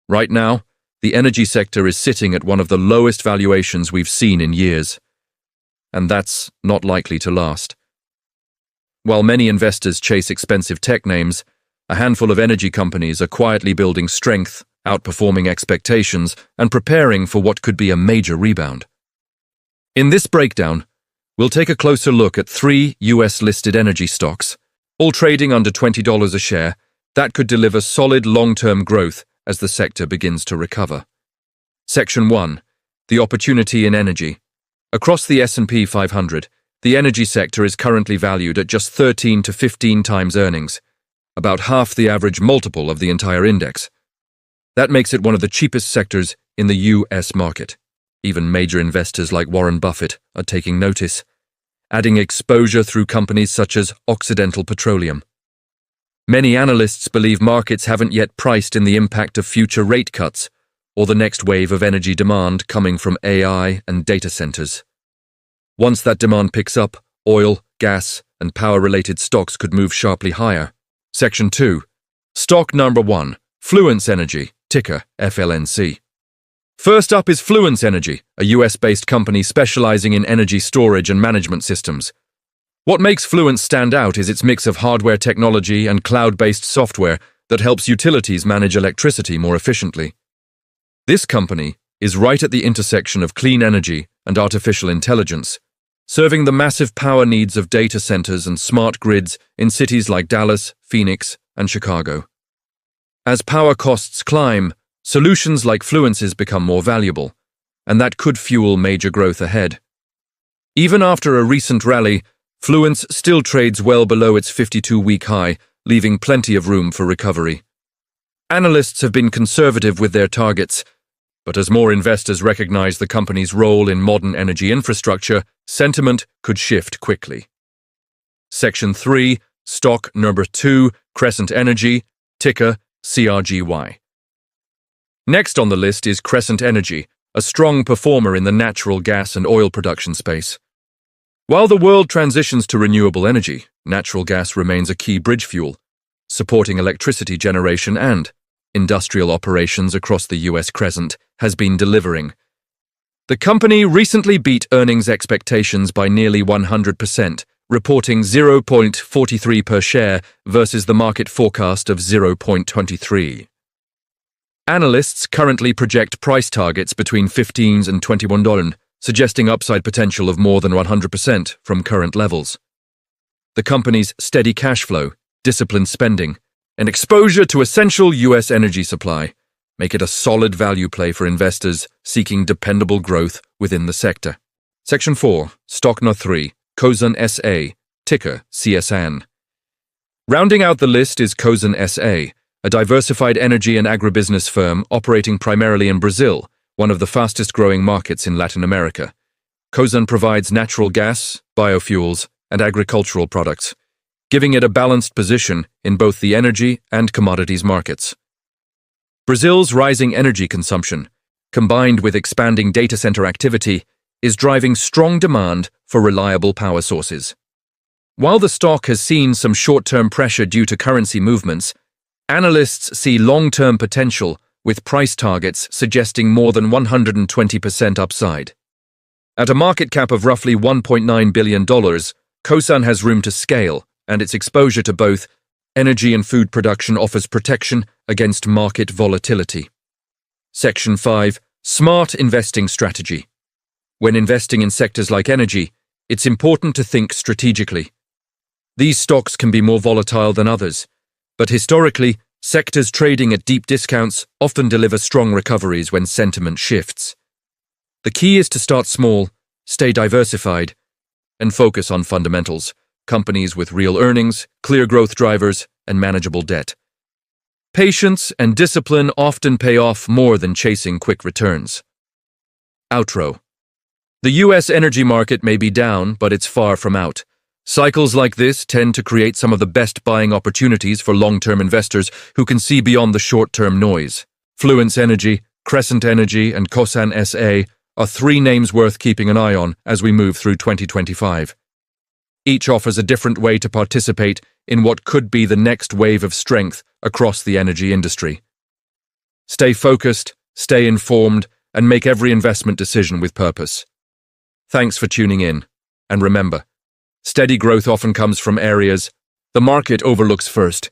Right now, the energy sector is sitting at one of the lowest valuations we've seen in years. And that's not likely to last. While many investors chase expensive tech names, a handful of energy companies are quietly building strength, outperforming expectations, and preparing for what could be a major rebound. In this breakdown, we'll take a closer look at 3 US-listed energy stocks, all trading under $20 a share, that could deliver solid long-term growth as the sector begins to recover. Section 1. The opportunity in energy. Across the S&P 500, the energy sector is currently valued at just 13 to 15 times earnings, about half the average multiple of the entire index. That makes it one of the cheapest sectors in the US market. Even major investors like Warren Buffett are taking notice, adding exposure through companies such as Occidental Petroleum. Many analysts believe markets haven't yet priced in the impact of future rate cuts or the next wave of energy demand coming from AI and data centers. Once that demand picks up, oil, gas, and power-related stocks could move sharply higher. Section 2. Stock number 1. Fluence Energy, ticker FLNC. First up is Fluence Energy, a US-based company specializing in energy storage and management systems. What makes Fluence stand out is its mix of hardware technology and cloud-based software that helps utilities manage electricity more efficiently. This company is right at the intersection of clean energy and artificial intelligence, serving the massive power needs of data centers and smart grids in cities like Dallas, Phoenix, and Chicago. As power costs climb, solutions like Fluence's become more valuable, and that could fuel major growth ahead. Even after a recent rally, Fluence still trades well below its 52-week high, leaving plenty of room for recovery. Analysts have been conservative with their targets, but as more investors recognize the company's role in modern energy infrastructure, sentiment could shift quickly. Section 3, stock number 2, Crescent Energy, ticker CRGY. Next on the list is Crescent Energy, a strong performer in the natural gas and oil production space. While the world transitions to renewable energy, natural gas remains a key bridge fuel, supporting electricity generation and industrial operations across the US. Crescent has been delivering. The company recently beat earnings expectations by nearly 100%, reporting 0.43 per share versus the market forecast of 0.23. Analysts currently project price targets between $15 and $21, suggesting upside potential of more than 100% from current levels. The company's steady cash flow, disciplined spending, and exposure to essential US energy supply make it a solid value play for investors seeking dependable growth within the sector. Section 4, stock number 3, Cosan S.A, ticker CSAN. Rounding out the list is Cosan S.A, a diversified energy and agribusiness firm operating primarily in Brazil, one of the fastest-growing markets in Latin America. Cosan provides natural gas, biofuels, and agricultural products, giving it a balanced position in both the energy and commodities markets. Brazil's rising energy consumption, combined with expanding data center activity, is driving strong demand for reliable power sources. While the stock has seen some short-term pressure due to currency movements, analysts see long-term potential with price targets suggesting more than 120% upside. At a market cap of roughly $1.9 billion, Cosan has room to scale, and its exposure to both energy and food production offers protection against market volatility. Section 5, smart investing strategy. When investing in sectors like energy, it's important to think strategically. These stocks can be more volatile than others, but historically, sectors trading at deep discounts often deliver strong recoveries when sentiment shifts. The key is to start small, stay diversified, and focus on fundamentals, companies with real earnings, clear growth drivers, and manageable debt. Patience and discipline often pay off more than chasing quick returns. Outro. The US energy market may be down, but it's far from out. Cycles like this tend to create some of the best buying opportunities for long-term investors who can see beyond the short-term noise. Fluence Energy, Crescent Energy, and Cosan S.A. are 3 names worth keeping an eye on as we move through 2025. Each offers a different way to participate in what could be the next wave of strength across the energy industry. Stay focused, stay informed, and make every investment decision with purpose. Thanks for tuning in. And remember, steady growth often comes from areas the market overlooks first.